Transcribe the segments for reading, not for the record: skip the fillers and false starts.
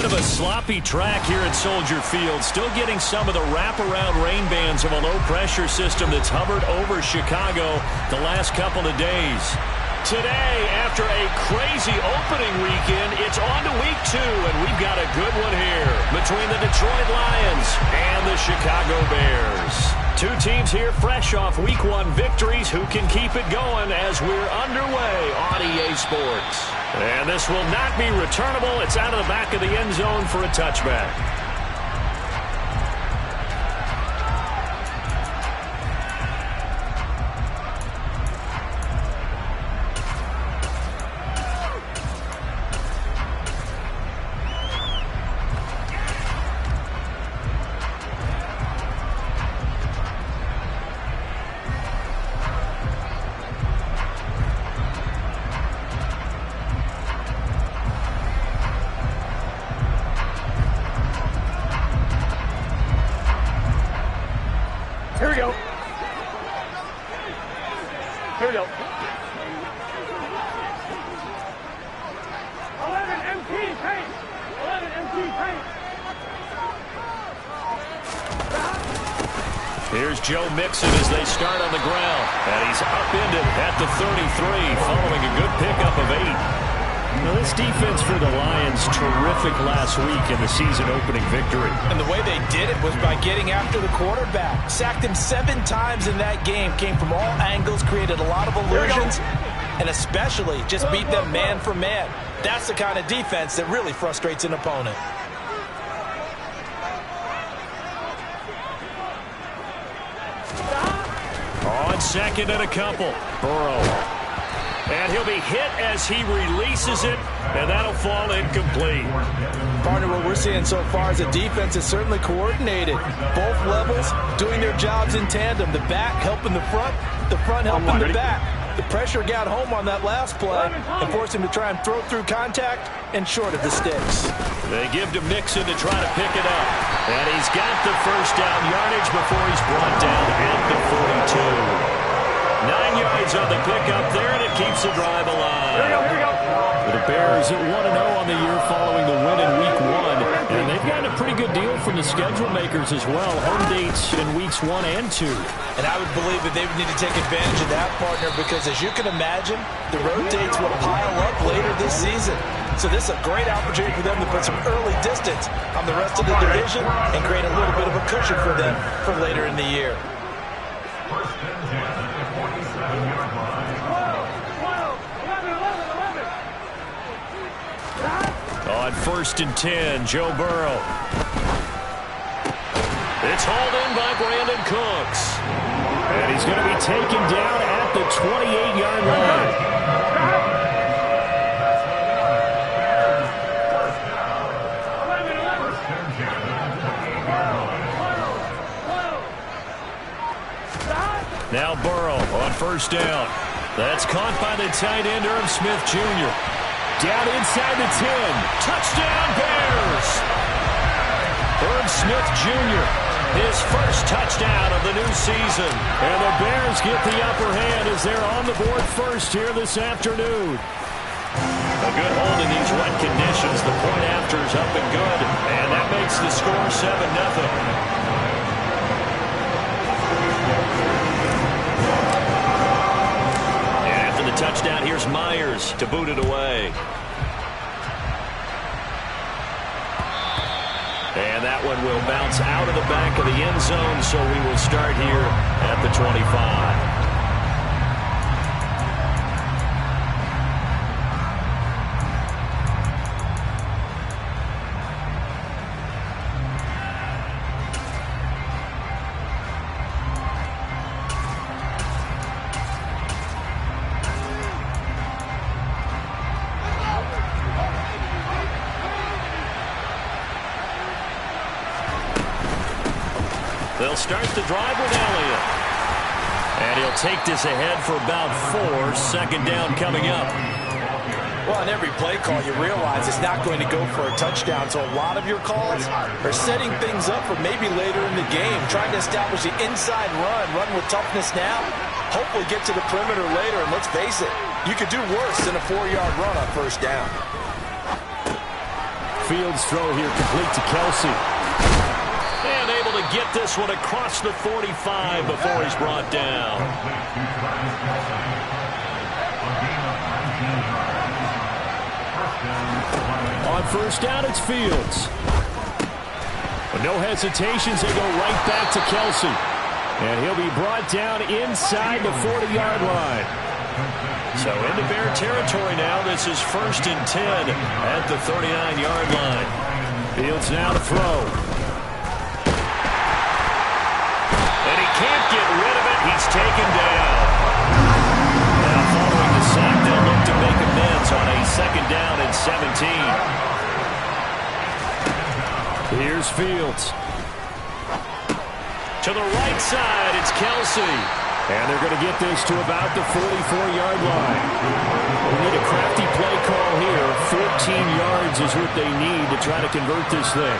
bit of a sloppy track here at Soldier Field. Still getting some of the wraparound rain bands of a low-pressure system that's hovered over Chicago the last couple of days. Today, after a crazy opening weekend, it's on to week 2, and we've got a good one here between the Detroit Lions and the Chicago Bears. Two teams here fresh off week 1 victories who can keep it going as we're underway on EA Sports. And this will not be returnable. It's out of the back of the end zone for a touchback. Here we go. Here we go. 11 MT paint. 11 MT paint. Here's Joe Mixon as they start on the ground. And he's upended at the 33 following a good pickup of 8. Now, this defense for the Lions, terrific last week in the season-opening victory. And the way they did it was by getting after the quarterback. Sacked him 7 times in that game. Came from all angles, created a lot of illusions, and especially just beat them man for man. That's the kind of defense that really frustrates an opponent. On second and a couple, Burrow. And he'll be hit as he releases it, and that'll fall incomplete. Partner, what we're seeing so far is a defense is certainly coordinated. Both levels doing their jobs in tandem. The back helping the front helping the back. The pressure got home on that last play and forced him to try and throw through contact and short of the sticks. They give to Mixon to try to pick it up. And he's got the first down yardage before he's brought down at the 42. 9 yards on the pickup there, and it keeps the drive alive. Here we go. The Bears at 1-0 on the year following the win in week 1. And they've gotten a pretty good deal from the schedule makers as well. Home dates in weeks 1 and 2. And I would believe that they would need to take advantage of that, partner, because as you can imagine, the road dates will pile up later this season. So this is a great opportunity for them to put some early distance on the rest of the division and create a little bit of a cushion for them for later in the year. On 1st and 10, Joe Burrow. It's hauled in by Brandon Cooks. And he's going to be taken down at the 28-yard line. Now Burrow on 1st down. That's caught by the tight end, Irv Smith Jr. Down inside the 10. Touchdown, Bears! Irv Smith Jr., his first touchdown of the new season. And the Bears get the upper hand as they're on the board first here this afternoon. A good hold in these wet conditions. The point after is up and good. And that makes the score 7-0. Touchdown, here's Myers to boot it away. And that one will bounce out of the back of the end zone, so we will start here at the 25. They'll start the drive with Elliott. And he'll take this ahead for about 4. Second down coming up. Well, on every play call, you realize it's not going to go for a touchdown. So a lot of your calls are setting things up for maybe later in the game, trying to establish the inside run with toughness now, hopefully get to the perimeter later. And let's face it, you could do worse than a 4-yard run on 1st down. Fields' throw here complete to Kelsey. And able to get this one across the 45 before he's brought down. On first down, it's Fields. With no hesitations, they go right back to Kelsey. And he'll be brought down inside the 40-yard line. So into Bear territory now. This is 1st and 10 at the 39-yard line. Fields now to throw. And he can't get rid of it. He's taken down. Now following the sack, they'll look to make amends on a 2nd down and 17. Here's Fields. To the right side, it's Kelsey. And they're going to get this to about the 44-yard line. They need a crafty play call here. 14 yards is what they need to try to convert this thing.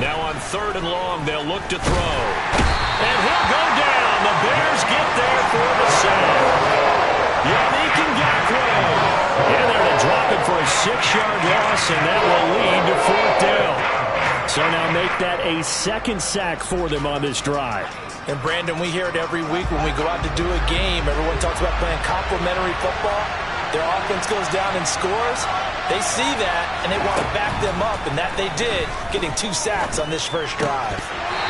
Now on 3rd and long, they'll look to throw. And he'll go down. The Bears get there for the sack. Yannick Ngakoue. And they're to drop it for a 6-yard loss, and that will lead to 4th down. So now make that a 2nd sack for them on this drive. And, Brandon, we hear it every week when we go out to do a game. Everyone talks about playing complementary football. Their offense goes down and scores. They see that, and they want to back them up, and that they did, getting 2 sacks on this first drive.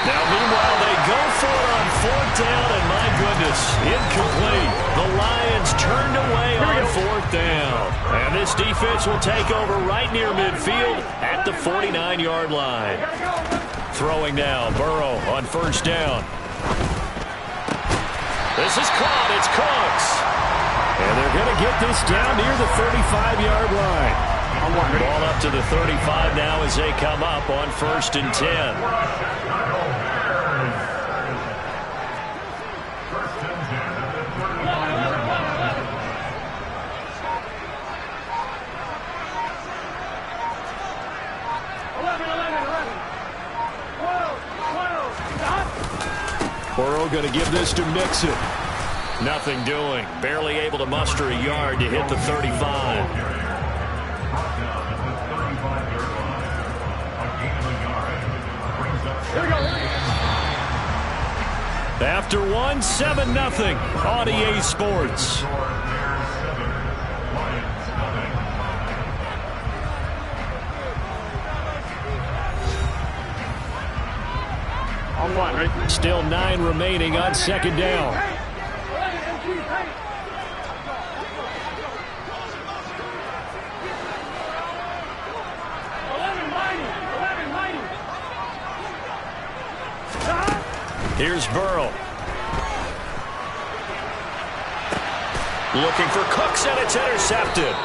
Now, meanwhile, they go for it on 4th down, and my goodness, incomplete. The Lions turned away on 4th down. And this defense will take over right near midfield at the 49-yard line. Throwing now, Burrow on 1st down. This is caught. It's Cooks. And they're going to get this down near the 35-yard line. Ball up to the 35 now as they come up on 1st and 10. Burrow going to give this to Mixon. Nothing doing. Barely able to muster a yard to hit the 35. After 1, 7-0 on EA Sports. On 1, right? Still 9 remaining on 2nd down. Here's Burrow. Looking for Cooks, and it's intercepted.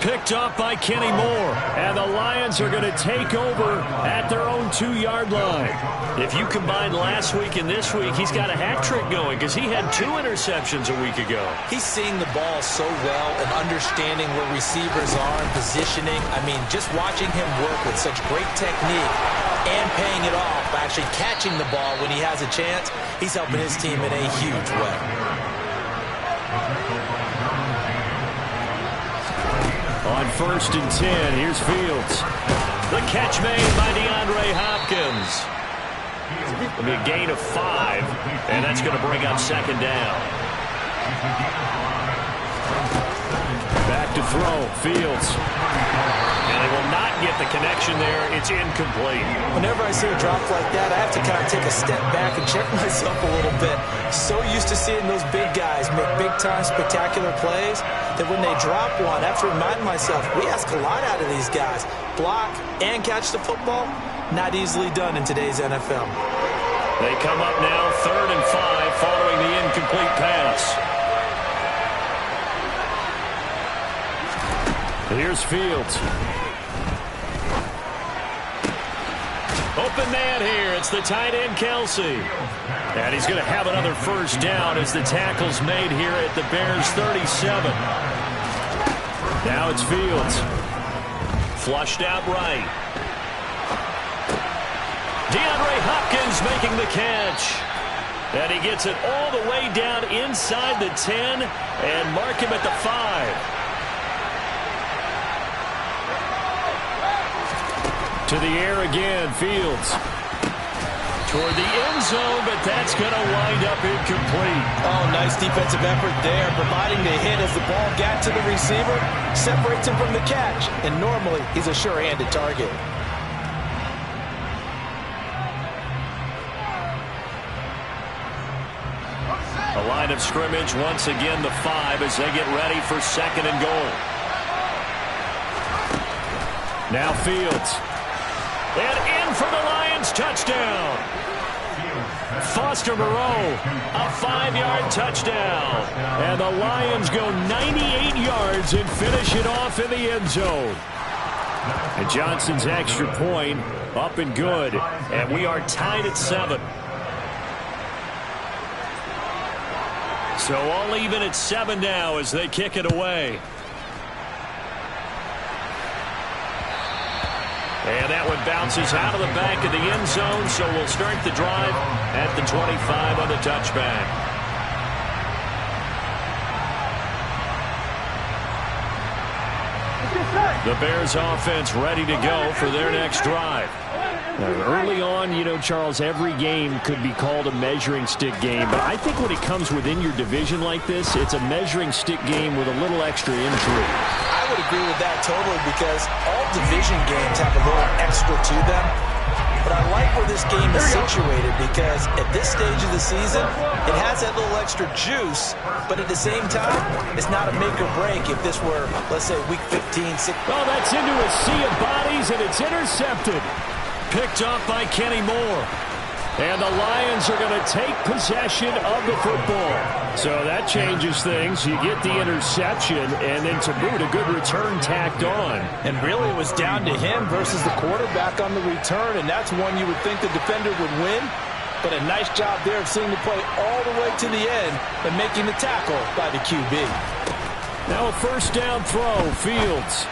Picked off by Kenny Moore. And the Lions are going to take over at their own 2-yard line. If you combine last week and this week, he's got a hat trick going because he had 2 interceptions a week ago. He's seeing the ball so well and understanding where receivers are and positioning. I mean, just watching him work with such great technique and paying it off by actually catching the ball when he has a chance, he's helping his team in a huge way. On 1st and 10, here's Fields. The catch made by DeAndre Hopkins. It'll be a gain of 5, and that's going to bring up 2nd down. Back to throw, Fields. And they will not get the connection there. It's incomplete. Whenever I see a drop like that, I have to kind of take a step back and check myself a little bit. So used to seeing those big guys make big-time spectacular plays that when they drop one, I have to remind myself, we ask a lot out of these guys. Block and catch the football, not easily done in today's NFL. They come up now 3rd and 5 following the incomplete pass. Here's Fields. Open man here. It's the tight end, Kelsey. And he's going to have another 1st down as the tackle's made here at the Bears' 37. Now it's Fields. Flushed out right. DeAndre Hopkins making the catch. And he gets it all the way down inside the 10 and mark him at the 5. To the air again, Fields. Toward the end zone, but that's going to wind up incomplete. Oh, nice defensive effort there, providing the hit as the ball got to the receiver, separates him from the catch, and normally he's a sure-handed target. The line of scrimmage, once again the 5 as they get ready for 2nd and goal. Now Fields. And in for the Lions, touchdown. Foster Moreau, a 5-yard touchdown. And the Lions go 98 yards and finish it off in the end zone. And Johnson's extra point up and good. And we are tied at 7. So all even at 7 now as they kick it away. And that one bounces out of the back of the end zone, so we'll start the drive at the 25 on the touchback. The Bears offense ready to go for their next drive. Early on, you know, Charles, every game could be called a measuring stick game. But I think when it comes within your division like this, it's a measuring stick game with a little extra intrigue. I would agree with that totally because all division games have a little extra to them. But I like where this game is situated because at this stage of the season, it has that little extra juice. But at the same time, it's not a make or break if this were, let's say, week 15, 16. Well, that's into a sea of bodies, and it's intercepted. Picked up by Kenny Moore. And the Lions are going to take possession of the football. So that changes things. You get the interception, and then to boot, a good return tacked on. And really it was down to him versus the quarterback on the return, and that's one you would think the defender would win. But a nice job there of seeing the play all the way to the end and making the tackle by the QB. Now a first down throw, Fields.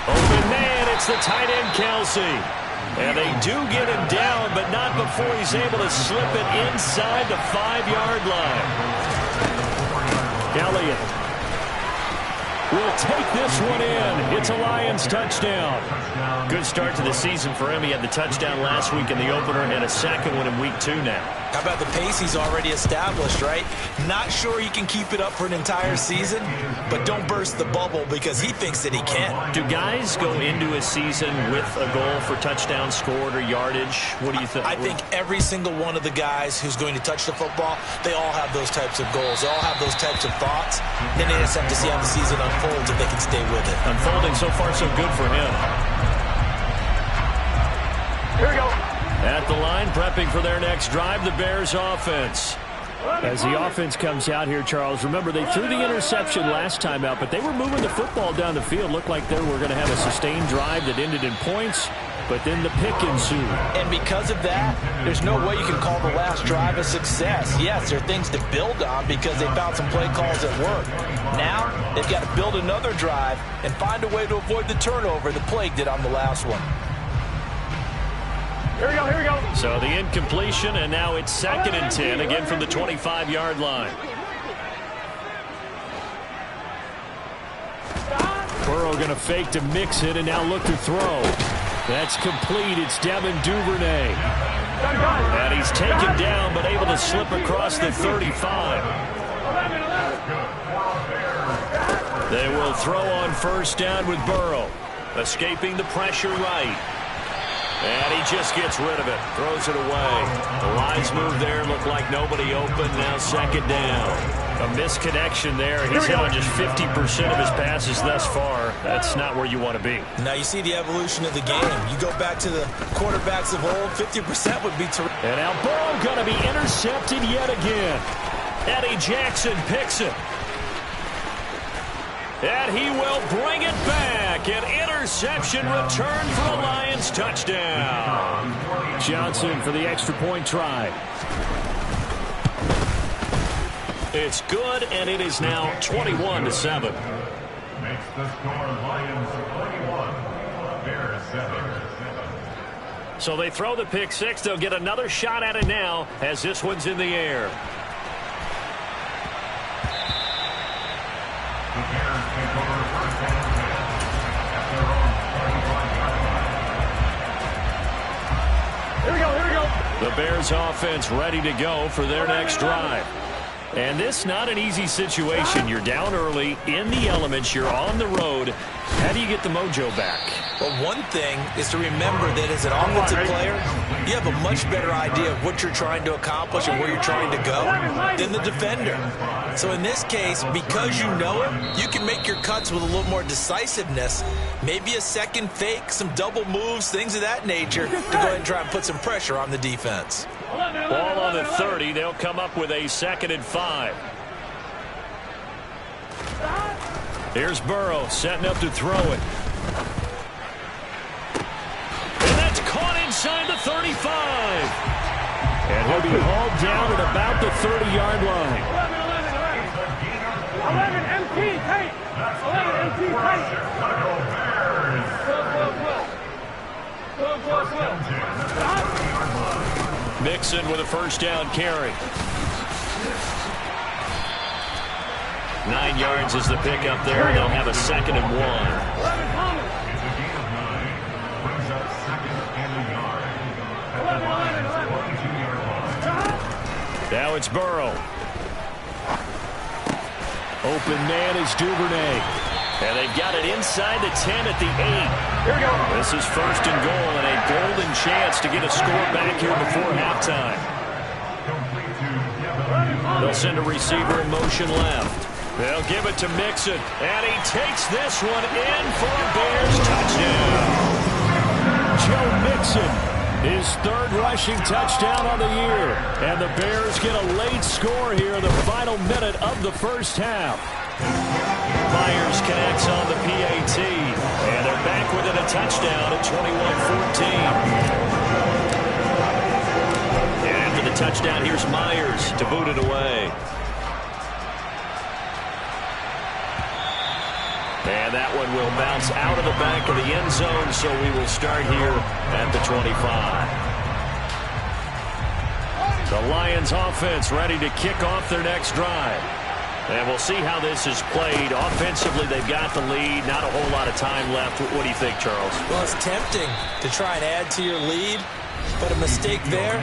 Open man, it's the tight end, Kelsey. And they do get him down, but not before he's able to slip it inside the 5-yard line. Elliott will take this one in. It's a Lions touchdown. Good start to the season for him. He had the touchdown last week in the opener and a second one in week 2 now. How about the pace he's already established, right? Not sure he can keep it up for an entire season, but don't burst the bubble because he thinks that he can. Do guys go into a season with a goal for touchdown scored or yardage? What do you think? I think every single one of the guys who's going to touch the football, they all have those types of goals. They all have those types of thoughts. Then they just have to see how the season unfolds if they can stay with it. Unfolding so far so good for him. Here we go. At the line, prepping for their next drive, the Bears offense. As the offense comes out here, Charles, remember they threw the interception last time out, but they were moving the football down the field. Looked like they were going to have a sustained drive that ended in points, but then the pick ensued. And because of that, there's no way you can call the last drive a success. Yes, there are things to build on because they found some play calls that work. Now, they've got to build another drive and find a way to avoid the turnover the plague did on the last one. Here we go, here we go. So the incompletion, and now it's 2nd and 10, again from the 25-yard line. Burrow going to fake to mix it and now look to throw. That's complete. It's Devin Duvernay. And he's taken down but able to slip across the 35. They will throw on first down with Burrow. Escaping the pressure right. And he just gets rid of it. Throws it away. The lines move there. Look like nobody open. Now 2nd down. A misconnection there. He's hit on just 50% of his passes thus far. That's not where you want to be. Now you see the evolution of the game. You go back to the quarterbacks of old, 50% would be terrific. And now Burrow going to be intercepted yet again. Eddie Jackson picks it. And he will bring it back. An interception return for a Lions touchdown. Johnson for the extra point try. It's good, and it is now 21-7. Makes the score Lions 21, Bears 7. So they throw the pick six. They'll get another shot at it now as this one's in the air. Here we go. The Bears offense ready to go for their next drive. And this not an easy situation. You're down early, in the elements, you're on the road. How do you get the mojo back? Well, one thing is to remember that as an offensive player, you have a much better idea of what you're trying to accomplish and where you're trying to go than the defender. So in this case, because you know it, you can make your cuts with a little more decisiveness. Maybe a second fake, some double moves, things of that nature to go ahead and try and put some pressure on the defense. Ball on the 30. They'll come up with a 2nd and 5. Here's Burrow setting up to throw it. And that's caught inside the 35. And he'll be hauled down at about the 30-yard line. 11 MT tight. 11 MT tight. Mixon with a first down carry. 9 yards is the pickup there. They'll have a 2nd and 1. Now it's Burrow. Open man is Duvernay. And they've got it inside the 10 at the 8. This is 1st and goal and a golden chance to get a score back here before halftime. They'll send a receiver in motion left. They'll give it to Mixon, and he takes this one in for a Bears touchdown. Joe Mixon, his 3rd rushing touchdown on the year. And the Bears get a late score here in the final minute of the first half. Myers connects on the PAT, and they're back within a touchdown at 21-14. And after the touchdown, here's Myers to boot it away. And that one will bounce out of the back of the end zone, so we will start here at the 25. The Lions offense ready to kick off their next drive. And we'll see how this is played. Offensively, they've got the lead. Not a whole lot of time left. What do you think, Charles? Well, it's tempting to try and add to your lead, but a mistake there,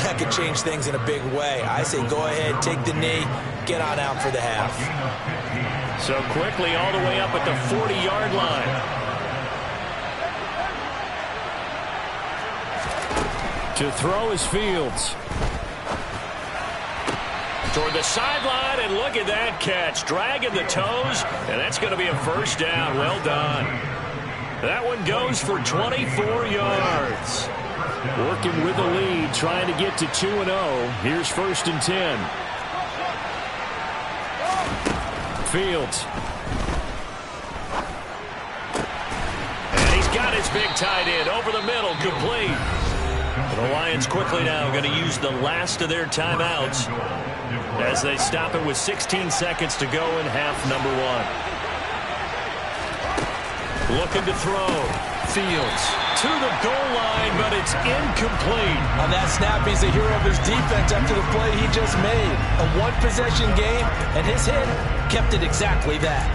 that could change things in a big way. I say go ahead, take the knee, get on out for the half. So quickly all the way up at the 40-yard line. To throw is Fields. Toward the sideline, and look at that catch. Dragging the toes, and that's going to be a first down. Well done. That one goes for 24 yards. Working with the lead, trying to get to 2-0. Here's 1st and 10. Fields. And he's got his big tight end over the middle, complete. The Lions quickly now going to use the last of their timeouts as they stop it with 16 seconds to go in half number 1. Looking to throw. Fields to the goal line, but it's incomplete. On that snap, he's the hero of his defense after the play he just made. A one-possession game, and his hit kept it exactly that.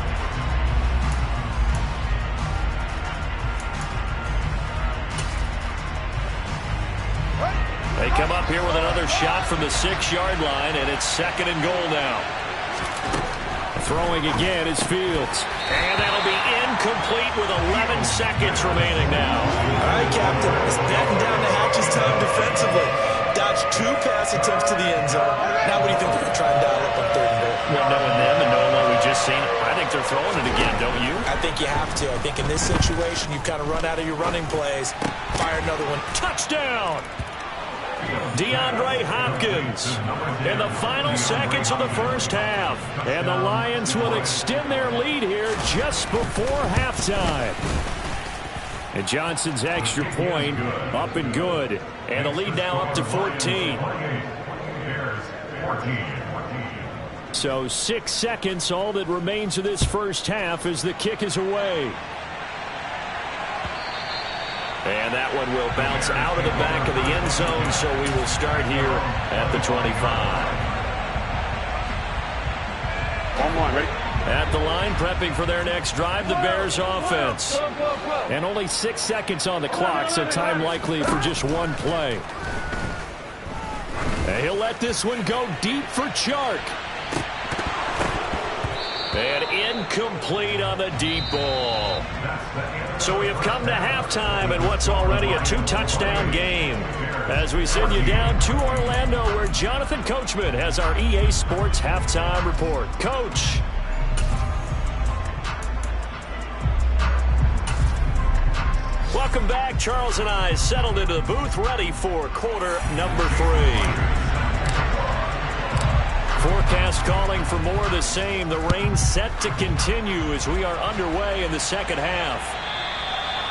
They come up here with another shot from the 6-yard line, and it's 2nd and goal now. Throwing again is Fields. And that'll be incomplete with 11 seconds remaining now. All right, Captain. It's batting down the hatches time defensively. Dodged 2 pass attempts to the end zone. Now what do you think they're going to try and dial up on 3rd and goal? Well, knowing them and knowing what we just seen, I think they're throwing it again, don't you? I think you have to. I think in this situation, you kind of run out of your running plays. Fire another one. Touchdown! DeAndre Hopkins in the final seconds of the first half. And the Lions will extend their lead here just before halftime. And Johnson's extra point up and good. And the lead now up to 14. So 6 seconds, all that remains of this first half as the kick is away. And that one will bounce out of the back of the end zone, so we will start here at the 25. Ready? At the line, prepping for their next drive, the Bears offense. And only 6 seconds on the clock, so time likely for just one play. And he'll let this one go deep for Chark. And incomplete on the deep ball. So we have come to halftime in what's already a 2-touchdown game. As we send you down to Orlando, where Jonathan Coachman has our EA Sports halftime report. Coach. Welcome back. Charles and I settled into the booth, ready for quarter number 3. Forecast calling for more of the same. The rain set to continue as we are underway in the second half.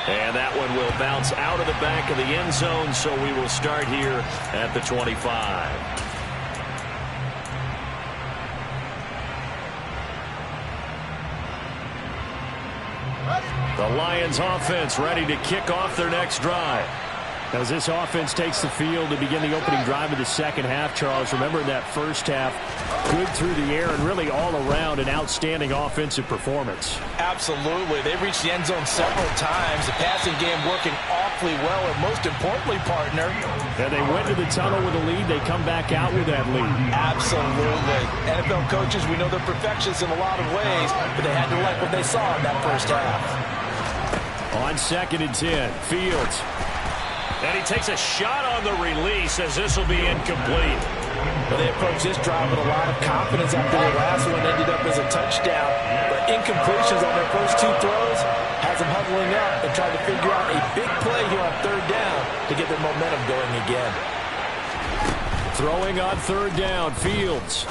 And that one will bounce out of the back of the end zone, so we will start here at the 25. The Lions offense ready to kick off their next drive. As this offense takes the field to begin the opening drive of the second half, Charles, remember in that first half, good through the air and really all around an outstanding offensive performance. Absolutely. They reached the end zone several times. The passing game working awfully well, and most importantly, partner. And they went to the tunnel with a lead. They come back out with that lead. Absolutely. NFL coaches, we know they're perfectionists in a lot of ways, but they had to like what they saw in that first half. On 2nd and 10, Fields. And he takes a shot on the release as this will be incomplete. Well, they approached this drive with a lot of confidence after their last one ended up as a touchdown. But incompletions on their first 2 throws has them huddling up and trying to figure out a big play here on 3rd down to get their momentum going again. Throwing on 3rd down, Fields.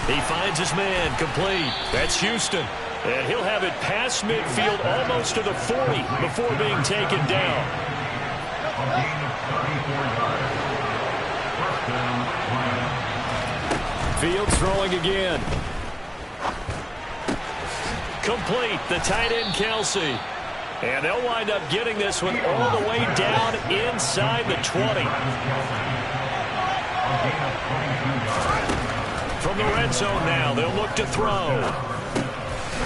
He finds his man, complete. That's Houston. And he'll have it past midfield almost to the 40 before being taken down. Fields throwing again. Complete, the tight end Kelsey. And they'll wind up getting this one all the way down inside the 20. From the red zone now, they'll look to throw.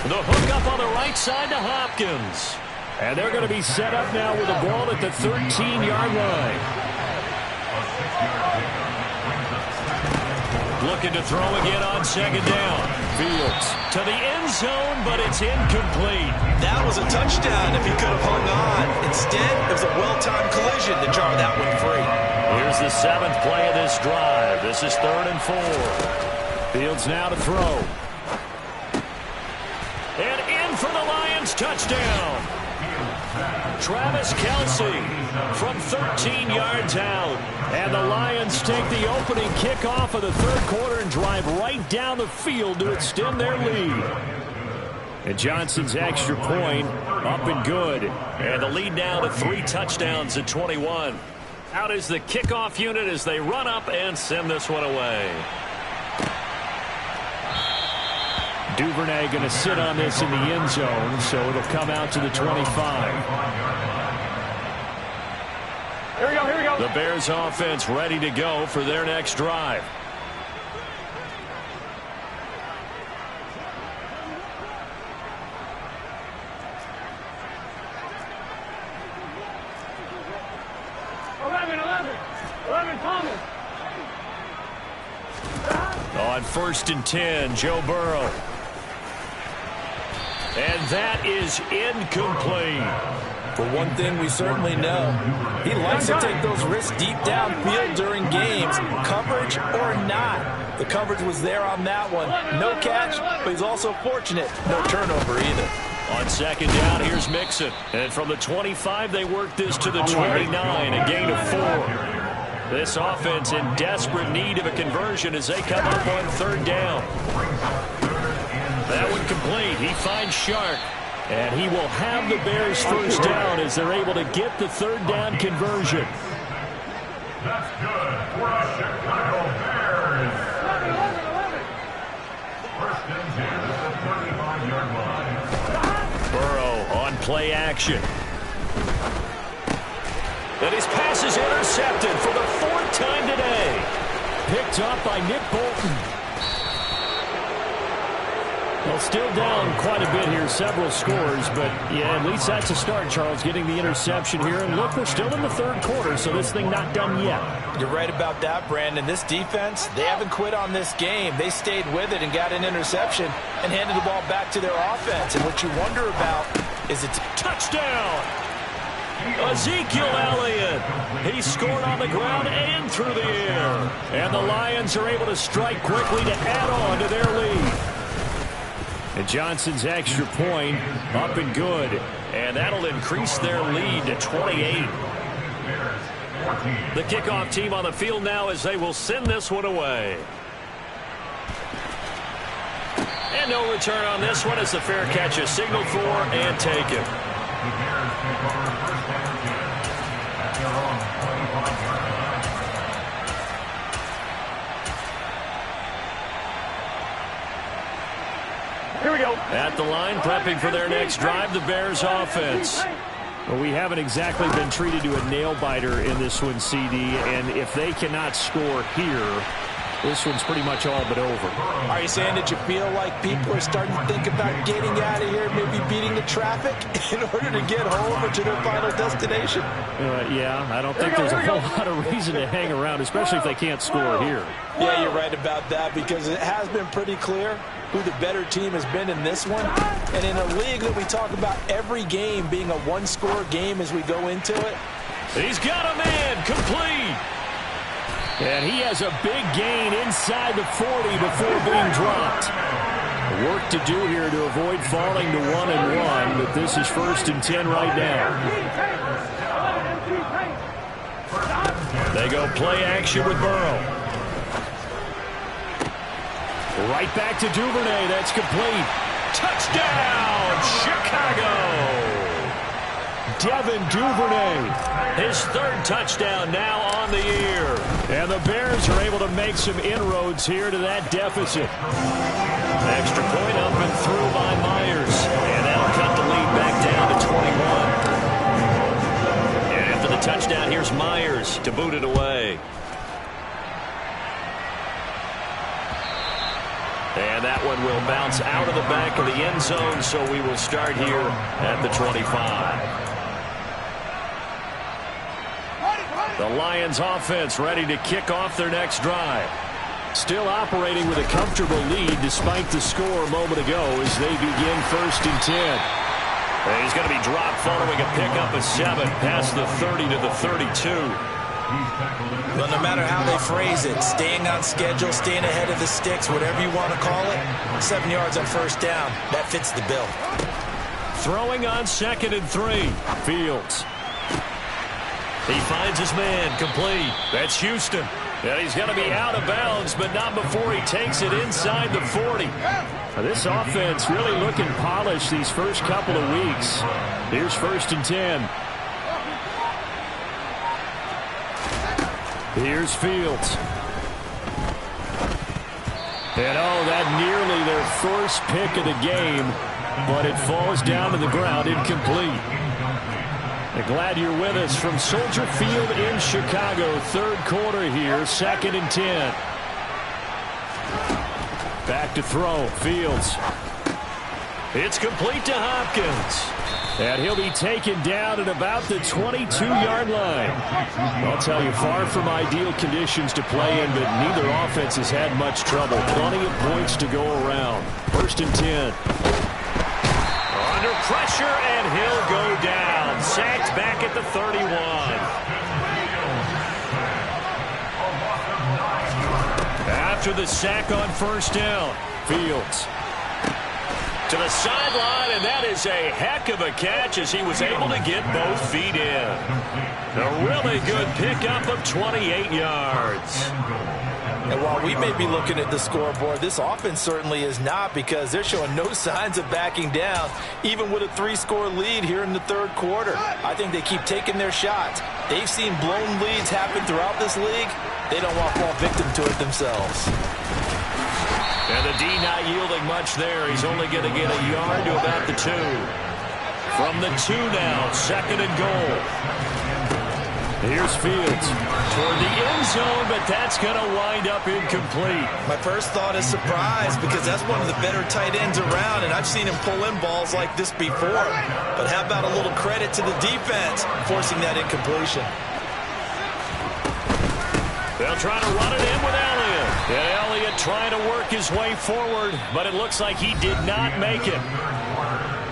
The hook up on the right side to Hopkins. And they're going to be set up now with the ball at the 13-yard line. Looking to throw again on 2nd down. Fields to the end zone, but it's incomplete. That was a touchdown if he could have hung on. Instead, it was a well-timed collision to jar that one free. Here's the 7th play of this drive. This is 3rd and 4. Fields now to throw. And in for the Lions touchdown. Travis Kelsey from 13 yards out. And the Lions take the opening kickoff of the 3rd quarter and drive right down the field to extend their lead. And Johnson's extra point up and good. And the lead now to 3 touchdowns at 21. Out is the kickoff unit as they run up and send this one away. Duvernay going to sit on this in the end zone, so it'll come out to the 25. Here we go, here we go. The Bears offense ready to go for their next drive. Thomas. On 1st and 10, Joe Burrow. And that is incomplete. For one thing we certainly know, he likes to take those risks deep downfield during games, coverage or not. The coverage was there on that one. No catch, but he's also fortunate. No turnover either. On 2nd down, here's Mixon. And from the 25, they work this to the 29, a gain of 4. This offense in desperate need of a conversion as they come up on 3rd down. That one complete. He finds Shark. And he will have the Bears first down as they're able to get the 3rd down conversion. That's good for the Chicago Bears. First and 10 at the 35-yard line. Burrow on play action. And his pass is intercepted for the 4th time today. Picked up by Nick Bolton. Well, still down quite a bit here, several scores, but yeah, at least that's a start, Charles, getting the interception here. And look, we're still in the 3rd quarter, so this thing not done yet. You're right about that, Brandon. This defense, they haven't quit on this game. They stayed with it and got an interception and handed the ball back to their offense. And what you wonder about is it's touchdown. Ezekiel Elliott. He scored on the ground and through the air. And the Lions are able to strike quickly to add on to their lead. And Johnson's extra point up and good. And that'll increase their lead to 28. The kickoff team on the field now as they will send this one away. And no return on this one as the fair catch is signaled for and taken. Here we go. At the line, prepping for their next drive, the Bears offense. Well, we haven't exactly been treated to a nail-biter in this one, CD, and if they cannot score here, this one's pretty much all but over. Are you saying that you feel like people are starting to think about getting out of here, maybe beating the traffic in order to get home or to their final destination? Yeah, I don't think there's a whole lot of reason to hang around, especially if they can't score here. Yeah, you're right about that because it has been pretty clear who the better team has been in this one. And in a league that we talk about every game being a one-score game as we go into it. He's got a man, complete. And he has a big gain inside the 40 before being dropped. Work to do here to avoid falling to 1-1, but this is 1st and 10 right now. They go play action with Burrow. Right back to Duvernay. That's complete. Touchdown, Chicago. Devin Duvernay. His 3rd touchdown now on the year. And the Bears are able to make some inroads here to that deficit. Extra point up and through by Myers. And that'll cut the lead back down to 21. And after the touchdown, here's Myers to boot it away. And that one will bounce out of the back of the end zone, so we will start here at the 25. The Lions offense ready to kick off their next drive. Still operating with a comfortable lead despite the score a moment ago as they begin 1st and 10. And he's going to be dropped following a pickup of 7 past the 30 to the 32. Well, no matter how they phrase it, staying on schedule, staying ahead of the sticks, whatever you want to call it, 7 yards on 1st down, that fits the bill. Throwing on 2nd and 3. Fields. He finds his man, complete. That's Houston. And he's going to be out of bounds, but not before he takes it inside the 40. Now, this offense really looking polished these first couple of weeks. Here's 1st and 10. Here's Fields. And that nearly their first pick of the game, but it falls down to the ground incomplete. And glad you're with us from Soldier Field in Chicago. 3rd quarter here, 2nd and 10. Back to throw, Fields. It's complete to Hopkins. And he'll be taken down at about the 22-yard line. I'll tell you, far from ideal conditions to play in, but neither offense has had much trouble. Plenty of points to go around. 1st and 10. Under pressure, and he'll go down. Sacked back at the 31. After the sack on 1st down, Fields. To the sideline, and that is a heck of a catch as he was able to get both feet in. A really good pickup of 28 yards. And while we may be looking at the scoreboard, this offense certainly is not because they're showing no signs of backing down, even with a 3-score lead here in the 3rd quarter. I think they keep taking their shots. They've seen blown leads happen throughout this league. They don't want to fall victim to it themselves. And the D not yielding much there. He's only going to get a yard to about the 2. From the 2 now, 2nd and goal. Here's Fields toward the end zone, but that's going to wind up incomplete. My first thought is surprise, because that's one of the better tight ends around, and I've seen him pull in balls like this before. But how about a little credit to the defense forcing that incompletion? They'll try to run it in with Elliott. And Elliott trying to work his way forward, but it looks like he did not make it.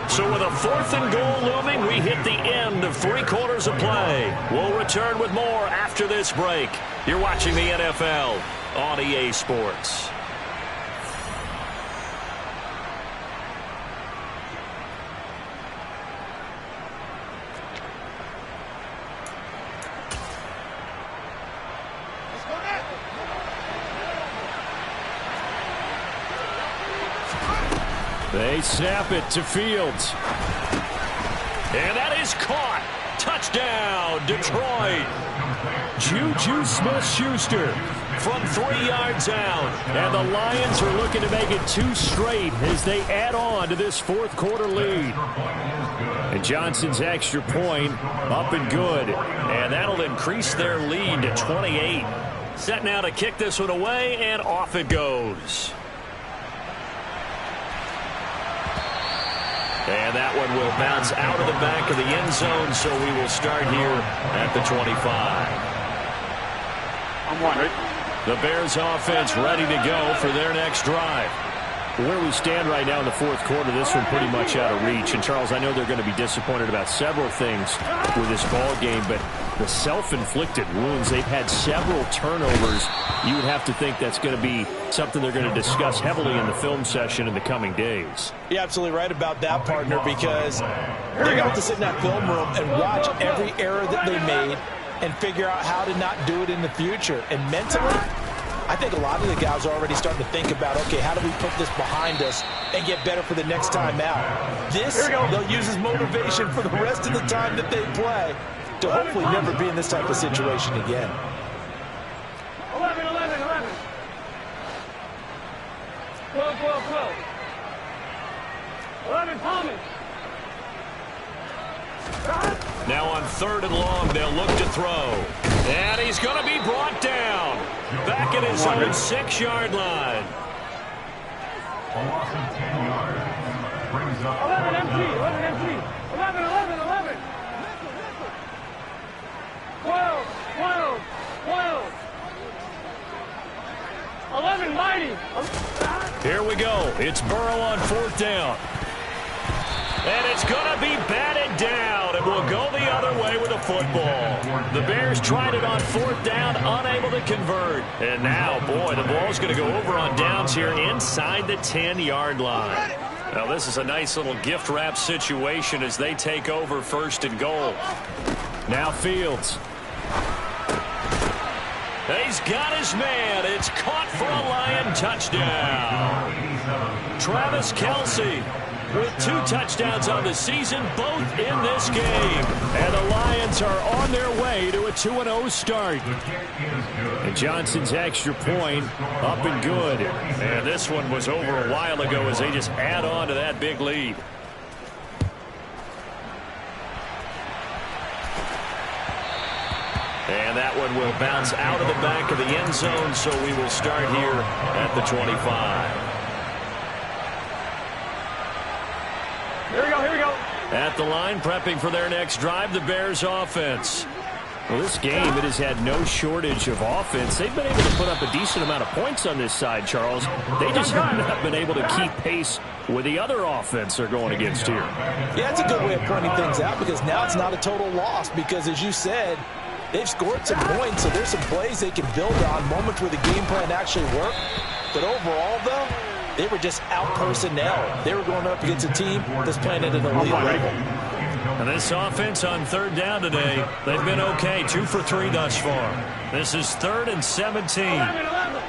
So with a 4th and goal looming, we hit the end of 3 quarters of play. We'll return with more after this break. You're watching the NFL on EA Sports. They snap it to Fields. And that is caught. Touchdown, Detroit. Juju Smith-Schuster from 3 yards out. And the Lions are looking to make it 2 straight as they add on to this 4th quarter lead. And Johnson's extra point up and good. And that'll increase their lead to 28. Set now to kick this one away, and off it goes. And that one will bounce out of the back of the end zone, so we will start here at the 25. I'm one, right? The Bears offense ready to go for their next drive. Where we stand right now in the 4th quarter, this one pretty much out of reach. And, Charles, I know they're going to be disappointed about several things with this ball game, but the self-inflicted wounds, they've had several turnovers. You would have to think that's going to be something they're going to discuss heavily in the film session in the coming days. You're absolutely right about that, partner, because they're going to have to sit in that film room and watch every error that they made and figure out how to not do it in the future. And mentally, I think a lot of the guys are already starting to think about, okay, how do we put this behind us and get better for the next time out? This, they'll use as motivation for the rest of the time that they play to hopefully never be in this type of situation again. 11, 11, 11. 12, 12, 12. 11, Thomas. Now on 3rd and long, they'll look to throw. And he's going to be brought down. Back at his own 6-yard line. A loss of 10 yards. Brings up 11 empty, 11 empty. 11, 11, 11. 12, 12, 12. 11 mighty. Here we go. It's Burrow on 4th down. And it's going to be batted down, and we'll go the other way with the football. The Bears tried it on 4th down, unable to convert. And now, boy, the ball's going to go over on downs here inside the 10-yard line. Now, this is a nice little gift wrap situation as they take over 1st and goal. Now Fields. He's got his man. It's caught for a Lion touchdown. Travis Kelce with 2 touchdowns on the season, both in this game. And the Lions are on their way to a 2-0 start. And Johnson's extra point up and good. And this one was over a while ago as they just add on to that big lead. And that one will bounce out of the back of the end zone, so we will start here at the 25. Here we go, here we go. At the line, prepping for their next drive, the Bears offense. Well, this game, it has had no shortage of offense. They've been able to put up a decent amount of points on this side, Charles. They just have not been able to keep pace with the other offense they're going against here. Yeah, it's a good way of pointing things out, because now it's not a total loss, because as you said, they've scored some points, so there's some plays they can build on, moments where the game plan actually worked. But overall, though, they were just out personnel. They were going up against a team that's playing at an elite level. And this offense on 3rd down today, they've been okay, 2 for 3 thus far. This is 3rd and 17. 11, 11.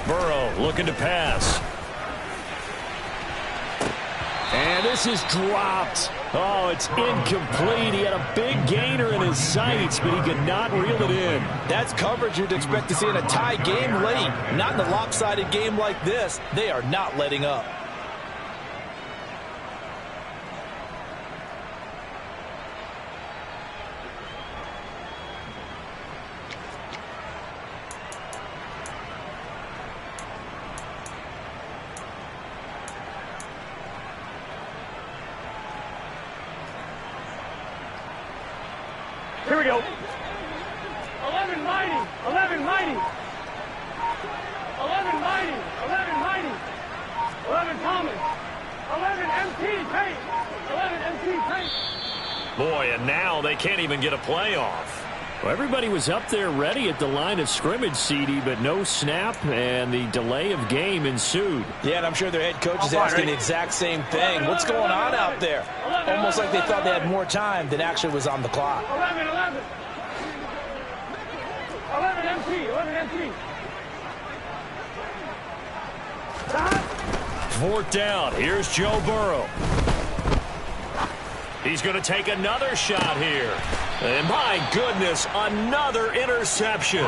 Burrow looking to pass. And this is dropped. Oh, it's incomplete. He had a big gainer in his sights, but he could not reel it in. That's coverage you'd expect to see in a tie game late. Not in a lopsided game like this. They are not letting up. Here we go. 11 Mighty. 11 Mighty. 11 Mighty. 11 Mighty. 11 Thomas. 11 MT Tate. 11 MT Tate. Boy, and now they can't even get a play off. Well, everybody was up there ready at the line of scrimmage, CD, but no snap, and the delay of game ensued. Yeah, and I'm sure their head coach is asking the exact same thing. What's going on out there? Almost like they thought they had more time than actually was on the clock. 11 MT. 11 MT. Fourth down. Here's Joe Burrow. He's going to take another shot here. And my goodness, another interception.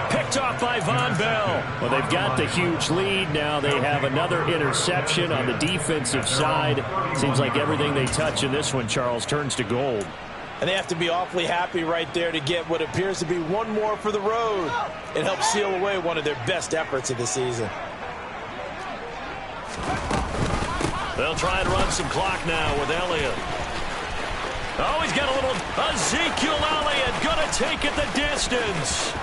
Picked off by Von Bell. Well, they've got the huge lead. Now they have another interception on the defensive side. Seems like everything they touch in this one, Charles, turns to gold. And they have to be awfully happy right there to get what appears to be one more for the road. It helps seal away one of their best efforts of the season. They'll try and run some clock now with Elliott. Oh, he's got a little Ezekiel Elliott. Gonna take it the distance.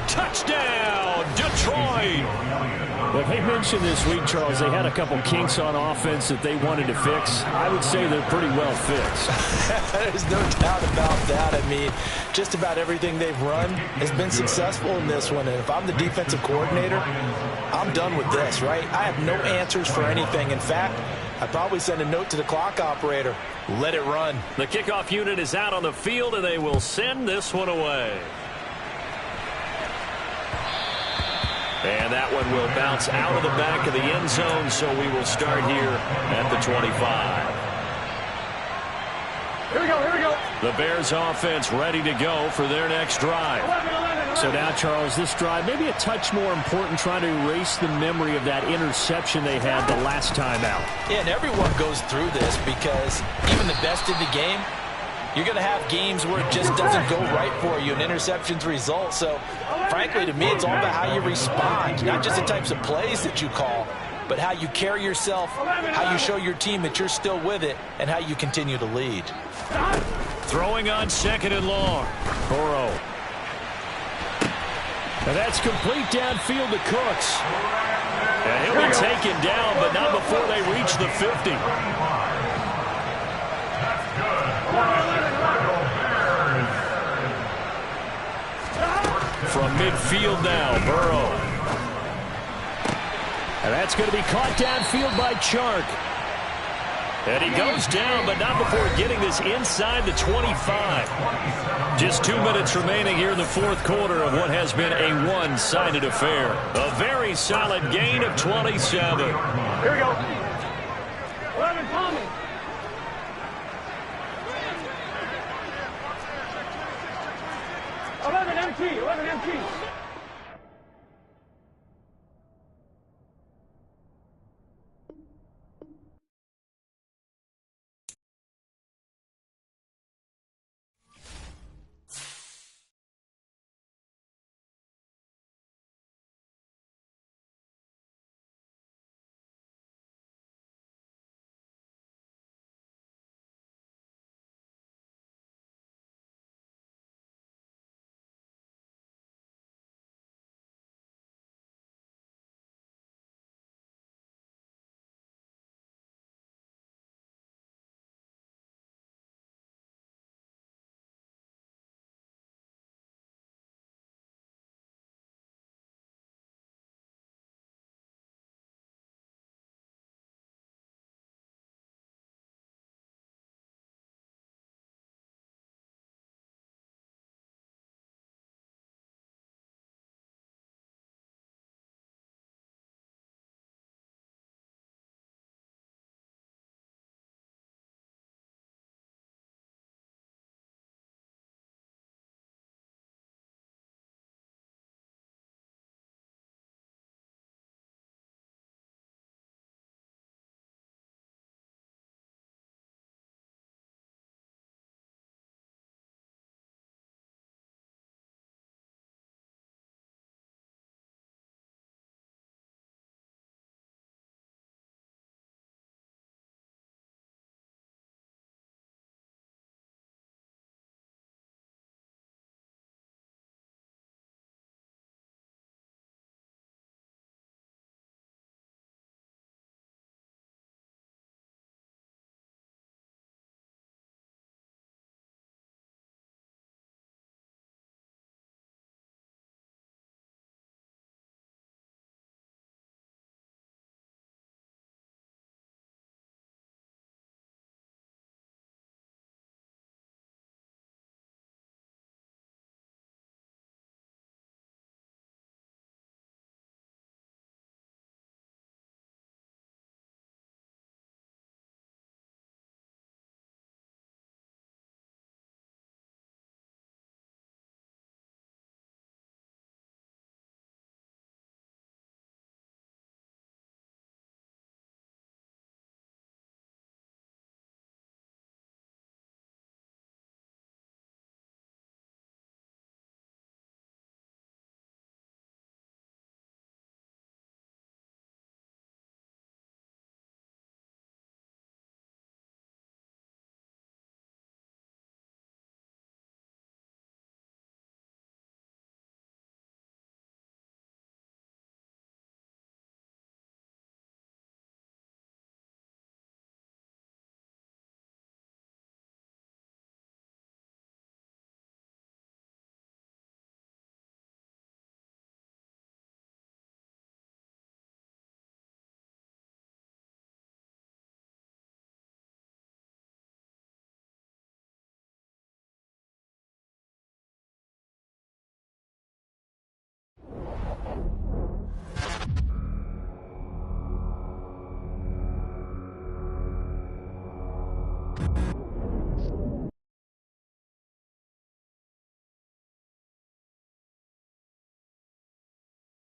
Touchdown, Detroit. Well, they mentioned this week, Charles, they had a couple kinks on offense that they wanted to fix. I would say they're pretty well fixed. There's no doubt about that. I mean, just about everything they've run has been successful in this one. And if I'm the defensive coordinator, I'm done with this, right? I have no answers for anything. In fact, I'd probably send a note to the clock operator. Let it run. The kickoff unit is out on the field, and they will send this one away. And that one will bounce out of the back of the end zone, so we will start here at the 25. Here we go. Here we go. The Bears offense ready to go for their next drive. 11. So now, Charles, this drive maybe a touch more important, trying to erase the memory of that interception they had the last time out. Yeah, and everyone goes through this because even the best in the game, you're going to have games where it just doesn't go right for you, and interceptions result. So, frankly, to me, it's all about how you respond, not just the types of plays that you call, but how you carry yourself, how you show your team that you're still with it, and how you continue to lead. Throwing on second and long. Burrow. And that's complete downfield to Cooks. And he'll be taken down, but not before they reach the 50. From midfield now, Burrow. And that's going to be caught downfield by Chark. And he goes down, but not before getting this inside the 25. Just 2 minutes remaining here in the fourth quarter of what has been a one-sided affair. A very solid gain of 27. Here we go. 11 Thomas. 11 MT. 11 MT.